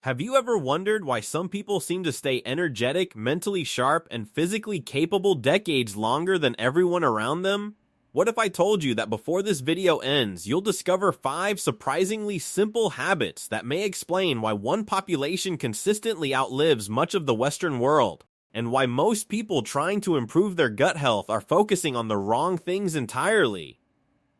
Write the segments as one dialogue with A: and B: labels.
A: Have you ever wondered why some people seem to stay energetic, mentally sharp, and physically capable decades longer than everyone around them? What if I told you that before this video ends, you'll discover 5 surprisingly simple habits that may explain why one population consistently outlives much of the Western world, and why most people trying to improve their gut health are focusing on the wrong things entirely?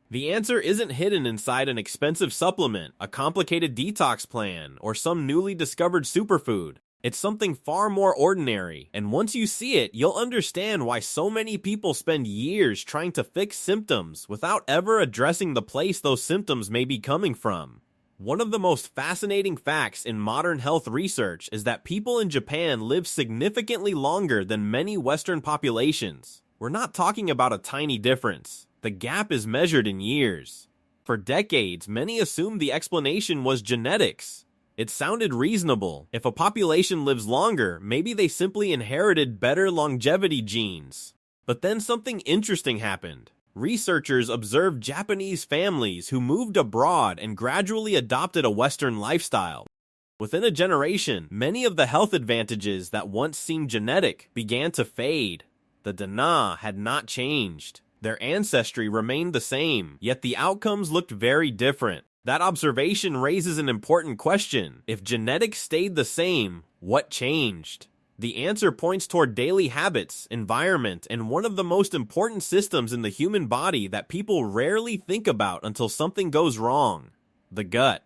A: The answer isn't hidden inside an expensive supplement, a complicated detox plan, or some newly discovered superfood. It's something far more ordinary, and once you see it, you'll understand why so many people spend years trying to fix symptoms without ever addressing the place those symptoms may be coming from. One of the most fascinating facts in modern health research is that people in Japan live significantly longer than many Western populations. We're not talking about a tiny difference. The gap is measured in years. For decades, many assumed the explanation was genetics. It sounded reasonable. If a population lives longer, maybe they simply inherited better longevity genes. But then something interesting happened. Researchers observed Japanese families who moved abroad and gradually adopted a Western lifestyle. Within a generation, many of the health advantages that once seemed genetic began to fade. The DNA had not changed. Their ancestry remained the same, yet the outcomes looked very different. That observation raises an important question. If genetics stayed the same, what changed? The answer points toward daily habits, environment, and one of the most important systems in the human body that people rarely think about until something goes wrong: the gut.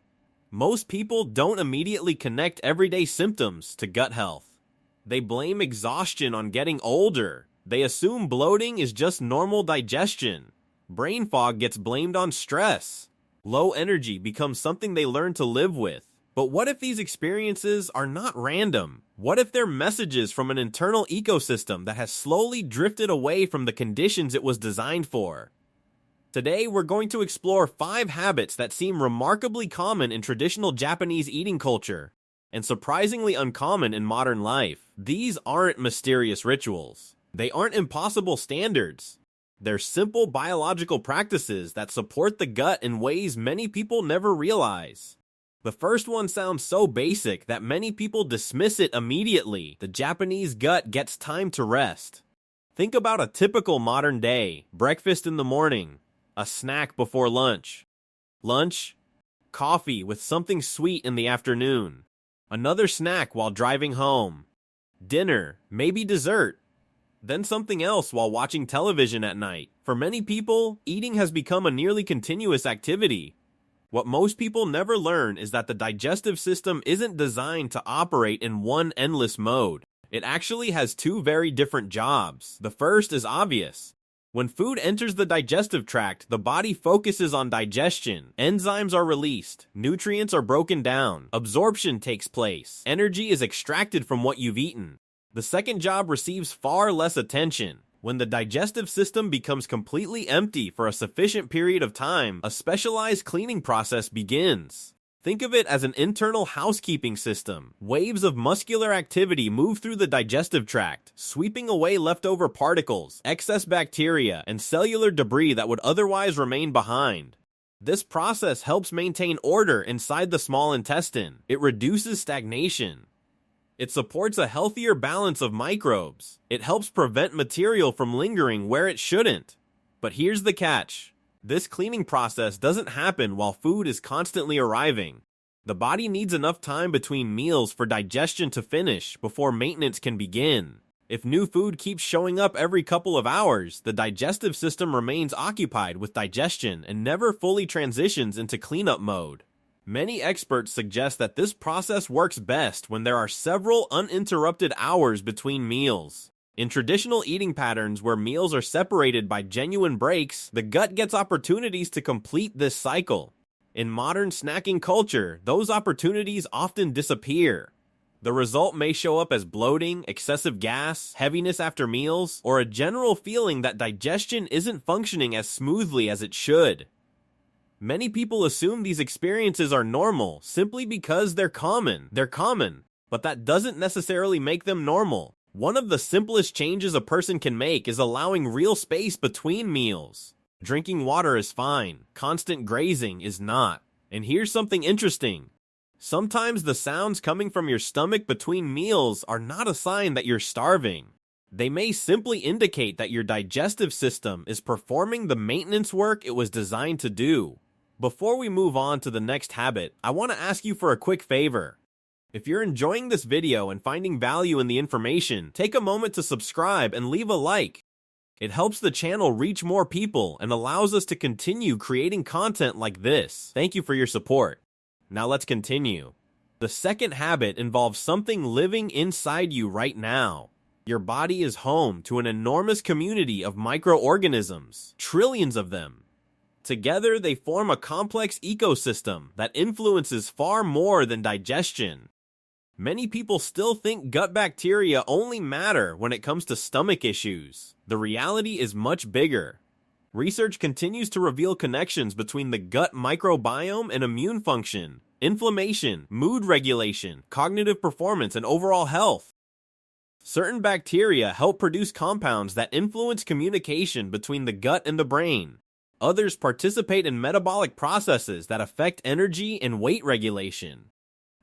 A: Most people don't immediately connect everyday symptoms to gut health. They blame exhaustion on getting older. They assume bloating is just normal digestion. Brain fog gets blamed on stress. Low energy becomes something they learn to live with. But what if these experiences are not random? What if they're messages from an internal ecosystem that has slowly drifted away from the conditions it was designed for? Today, we're going to explore 5 habits that seem remarkably common in traditional Japanese eating culture, and surprisingly uncommon in modern life. These aren't mysterious rituals. They aren't impossible standards. They're simple biological practices that support the gut in ways many people never realize. The first one sounds so basic that many people dismiss it immediately. The Japanese gut gets time to rest. Think about a typical modern day: breakfast in the morning, a snack before lunch, coffee with something sweet in the afternoon, another snack while driving home, dinner, maybe dessert, then something else while watching television at night. For many people, eating has become a nearly continuous activity. What most people never learn is that the digestive system isn't designed to operate in one endless mode. It actually has 2 very different jobs. The first is obvious. When food enters the digestive tract, the body focuses on digestion. Enzymes are released, nutrients are broken down, absorption takes place, energy is extracted from what you've eaten. The second job receives far less attention. When the digestive system becomes completely empty for a sufficient period of time, a specialized cleaning process begins. Think of it as an internal housekeeping system. Waves of muscular activity move through the digestive tract, sweeping away leftover particles, excess bacteria, and cellular debris that would otherwise remain behind. This process helps maintain order inside the small intestine. It reduces stagnation. It supports a healthier balance of microbes. It helps prevent material from lingering where it shouldn't. But here's the catch. This cleaning process doesn't happen while food is constantly arriving. The body needs enough time between meals for digestion to finish before maintenance can begin. If new food keeps showing up every couple of hours, the digestive system remains occupied with digestion and never fully transitions into cleanup mode. Many experts suggest that this process works best when there are several uninterrupted hours between meals. In traditional eating patterns where meals are separated by genuine breaks, the gut gets opportunities to complete this cycle. In modern snacking culture, those opportunities often disappear. The result may show up as bloating, excessive gas, heaviness after meals, or a general feeling that digestion isn't functioning as smoothly as it should. Many people assume these experiences are normal simply because they're common, but that doesn't necessarily make them normal. One of the simplest changes a person can make is allowing real space between meals. Drinking water is fine, constant grazing is not. And here's something interesting. Sometimes the sounds coming from your stomach between meals are not a sign that you're starving. They may simply indicate that your digestive system is performing the maintenance work it was designed to do. Before we move on to the next habit, I want to ask you for a quick favor. If you're enjoying this video and finding value in the information, take a moment to subscribe and leave a like. It helps the channel reach more people and allows us to continue creating content like this. Thank you for your support. Now let's continue. The second habit involves something living inside you right now. Your body is home to an enormous community of microorganisms, trillions of them. Together, they form a complex ecosystem that influences far more than digestion. Many people still think gut bacteria only matter when it comes to stomach issues. The reality is much bigger. Research continues to reveal connections between the gut microbiome and immune function, inflammation, mood regulation, cognitive performance, and overall health. Certain bacteria help produce compounds that influence communication between the gut and the brain. Others participate in metabolic processes that affect energy and weight regulation.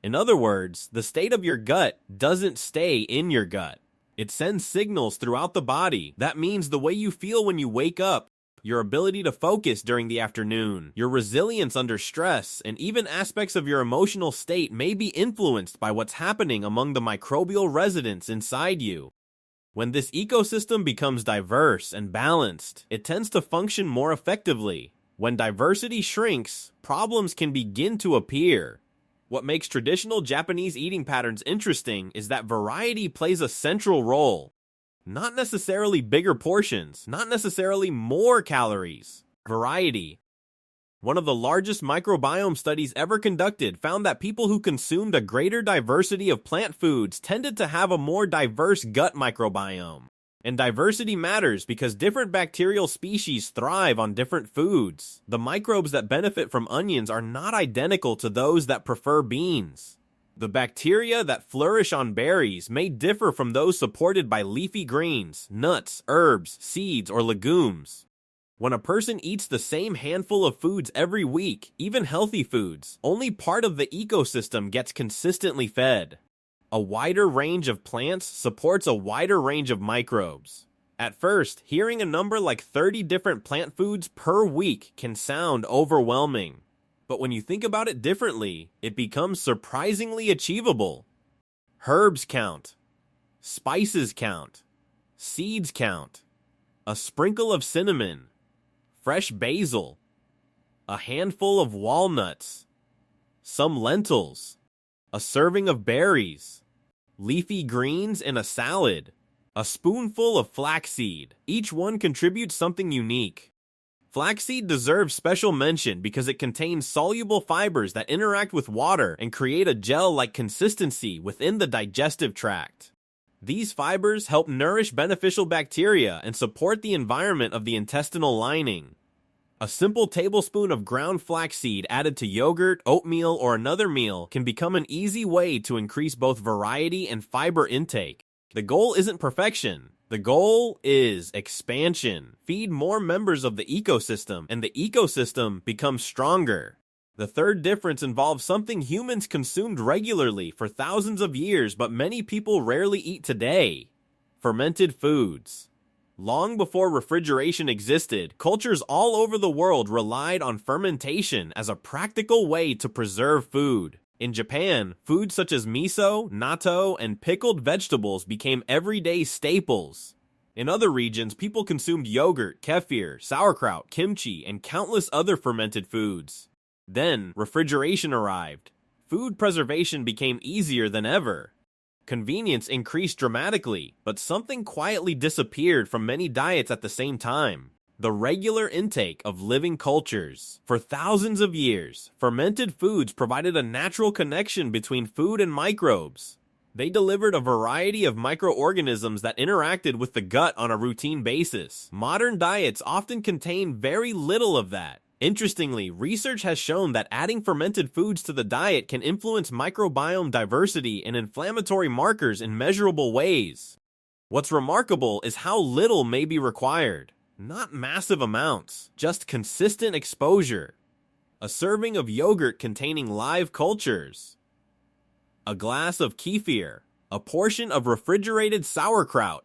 A: In other words, the state of your gut doesn't stay in your gut. It sends signals throughout the body. That means the way you feel when you wake up, your ability to focus during the afternoon, your resilience under stress, and even aspects of your emotional state may be influenced by what's happening among the microbial residents inside you. When this ecosystem becomes diverse and balanced, it tends to function more effectively. When diversity shrinks, problems can begin to appear. What makes traditional Japanese eating patterns interesting is that variety plays a central role. Not necessarily bigger portions, not necessarily more calories. Variety. One of the largest microbiome studies ever conducted found that people who consumed a greater diversity of plant foods tended to have a more diverse gut microbiome. And diversity matters because different bacterial species thrive on different foods. The microbes that benefit from onions are not identical to those that prefer beans. The bacteria that flourish on berries may differ from those supported by leafy greens, nuts, herbs, seeds, or legumes. When a person eats the same handful of foods every week, even healthy foods, only part of the ecosystem gets consistently fed. A wider range of plants supports a wider range of microbes. At first, hearing a number like 30 different plant foods per week can sound overwhelming. But when you think about it differently, it becomes surprisingly achievable. Herbs count. Spices count. Seeds count. A sprinkle of cinnamon. Fresh basil. A handful of walnuts. Some lentils. A serving of berries. Leafy greens in a salad. A spoonful of flaxseed. Each one contributes something unique. Flaxseed deserves special mention because it contains soluble fibers that interact with water and create a gel-like consistency within the digestive tract. These fibers help nourish beneficial bacteria and support the environment of the intestinal lining. A simple tablespoon of ground flaxseed added to yogurt, oatmeal, or another meal can become an easy way to increase both variety and fiber intake. The goal isn't perfection. The goal is expansion. Feed more members of the ecosystem, and the ecosystem becomes stronger. The third difference involves something humans consumed regularly for thousands of years, but many people rarely eat today: fermented foods. Long before refrigeration existed, cultures all over the world relied on fermentation as a practical way to preserve food. In Japan, foods such as miso, natto, and pickled vegetables became everyday staples. In other regions, people consumed yogurt, kefir, sauerkraut, kimchi, and countless other fermented foods. Then, refrigeration arrived. Food preservation became easier than ever. Convenience increased dramatically, but something quietly disappeared from many diets at the same time: the regular intake of living cultures. For thousands of years, fermented foods provided a natural connection between food and microbes. They delivered a variety of microorganisms that interacted with the gut on a routine basis. Modern diets often contain very little of that. Interestingly, research has shown that adding fermented foods to the diet can influence microbiome diversity and inflammatory markers in measurable ways. What's remarkable is how little may be required. Not massive amounts, just consistent exposure. A serving of yogurt containing live cultures. a glass of kefir, a portion of refrigerated sauerkraut,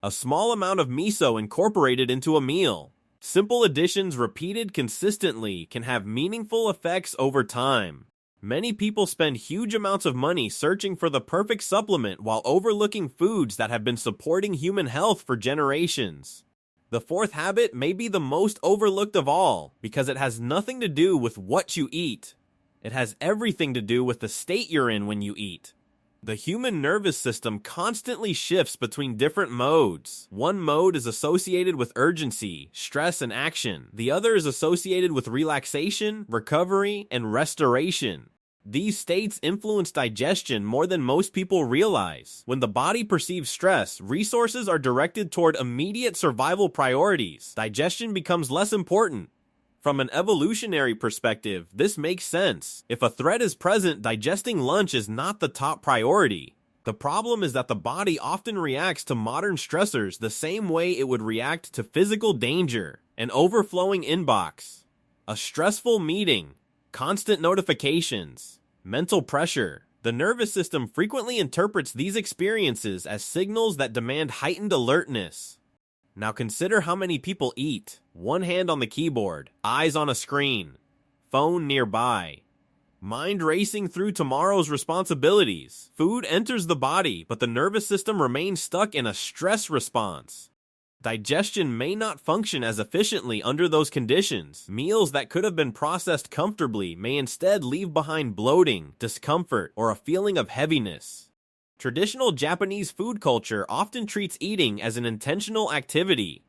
A: a small amount of miso incorporated into a meal. Simple additions repeated consistently can have meaningful effects over time. Many people spend huge amounts of money searching for the perfect supplement while overlooking foods that have been supporting human health for generations. The fourth habit may be the most overlooked of all because it has nothing to do with what you eat. It has everything to do with the state you're in when you eat. The human nervous system constantly shifts between different modes. One mode is associated with urgency, stress, and action. The other is associated with relaxation, recovery, and restoration. These states influence digestion more than most people realize. When the body perceives stress, resources are directed toward immediate survival priorities. Digestion becomes less important. From an evolutionary perspective, this makes sense. If a threat is present, digesting lunch is not the top priority. The problem is that the body often reacts to modern stressors the same way it would react to physical danger: an overflowing inbox, a stressful meeting, constant notifications, mental pressure. The nervous system frequently interprets these experiences as signals that demand heightened alertness. Now consider how many people eat. One hand on the keyboard, eyes on a screen, phone nearby, mind racing through tomorrow's responsibilities. Food enters the body, but the nervous system remains stuck in a stress response. Digestion may not function as efficiently under those conditions. Meals that could have been processed comfortably may instead leave behind bloating, discomfort, or a feeling of heaviness. Traditional Japanese food culture often treats eating as an intentional activity.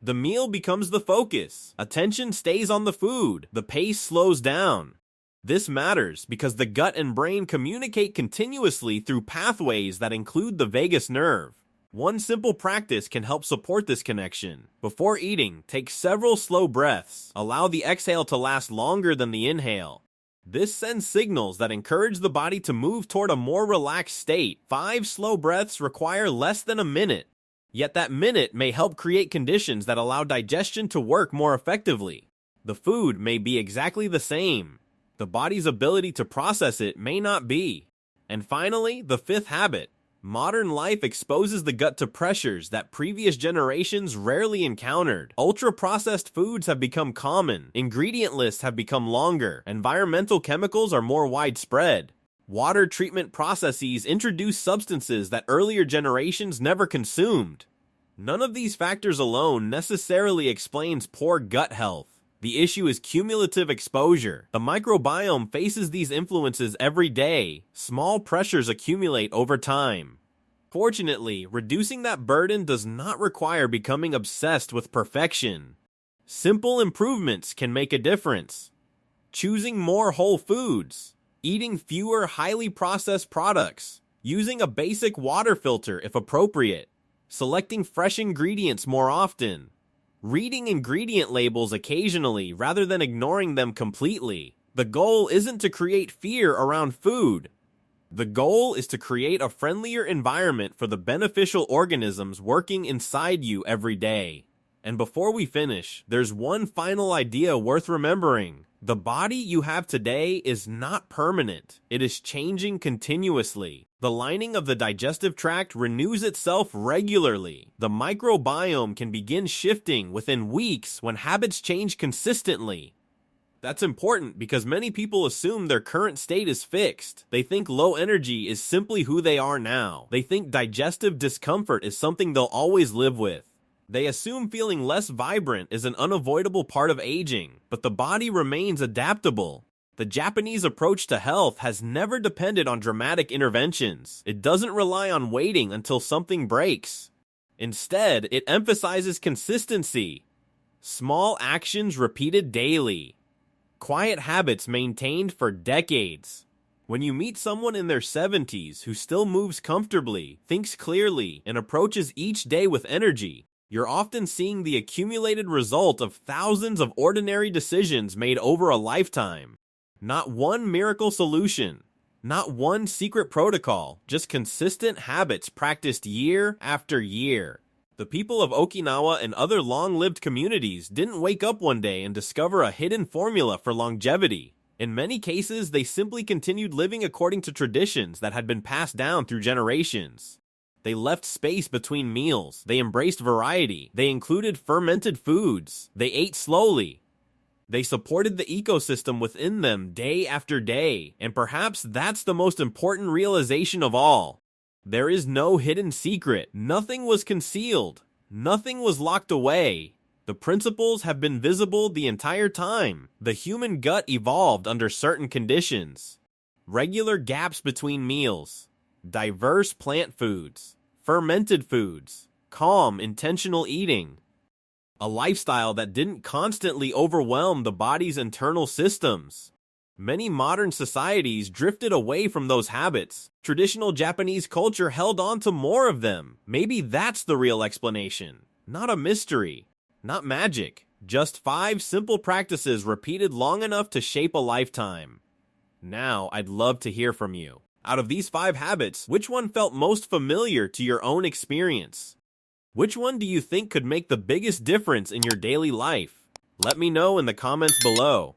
A: The meal becomes the focus. Attention stays on the food. The pace slows down. This matters because the gut and brain communicate continuously through pathways that include the vagus nerve. One simple practice can help support this connection. Before eating, take several slow breaths. Allow the exhale to last longer than the inhale. This sends signals that encourage the body to move toward a more relaxed state. 5 slow breaths require less than a minute. Yet that minute may help create conditions that allow digestion to work more effectively. The food may be exactly the same. The body's ability to process it may not be. And finally, the fifth habit. Modern life exposes the gut to pressures that previous generations rarely encountered. Ultra-processed foods have become common, ingredient lists have become longer, environmental chemicals are more widespread. Water treatment processes introduce substances that earlier generations never consumed. None of these factors alone necessarily explains poor gut health. The issue is cumulative exposure. The microbiome faces these influences every day. Small pressures accumulate over time. Fortunately, reducing that burden does not require becoming obsessed with perfection. Simple improvements can make a difference. Choosing more whole foods, eating fewer highly processed products, using a basic water filter if appropriate, selecting fresh ingredients more often, reading ingredient labels occasionally rather than ignoring them completely. The goal isn't to create fear around food. The goal is to create a friendlier environment for the beneficial organisms working inside you every day. And before we finish, there's one final idea worth remembering. The body you have today is not permanent. It is changing continuously. The lining of the digestive tract renews itself regularly. The microbiome can begin shifting within weeks when habits change consistently. That's important because many people assume their current state is fixed. They think low energy is simply who they are now. They think digestive discomfort is something they'll always live with. They assume feeling less vibrant is an unavoidable part of aging, but the body remains adaptable. The Japanese approach to health has never depended on dramatic interventions. It doesn't rely on waiting until something breaks. Instead, it emphasizes consistency. Small actions repeated daily. Quiet habits maintained for decades. When you meet someone in their 70s who still moves comfortably, thinks clearly, and approaches each day with energy, you're often seeing the accumulated result of thousands of ordinary decisions made over a lifetime. Not one miracle solution, not one secret protocol, just consistent habits practiced year after year. The people of Okinawa and other long-lived communities didn't wake up one day and discover a hidden formula for longevity. In many cases, they simply continued living according to traditions that had been passed down through generations. They left space between meals, they embraced variety, they included fermented foods, they ate slowly. They supported the ecosystem within them day after day, and perhaps that's the most important realization of all. There is no hidden secret, nothing was concealed, nothing was locked away. The principles have been visible the entire time. The human gut evolved under certain conditions. Regular gaps between meals, diverse plant foods, fermented foods, calm, intentional eating. A lifestyle that didn't constantly overwhelm the body's internal systems. Many modern societies drifted away from those habits. Traditional Japanese culture held on to more of them. Maybe that's the real explanation. Not a mystery. Not magic. Just 5 simple practices repeated long enough to shape a lifetime. Now, I'd love to hear from you. Out of these 5 habits, which one felt most familiar to your own experience? Which one do you think could make the biggest difference in your daily life? Let me know in the comments below.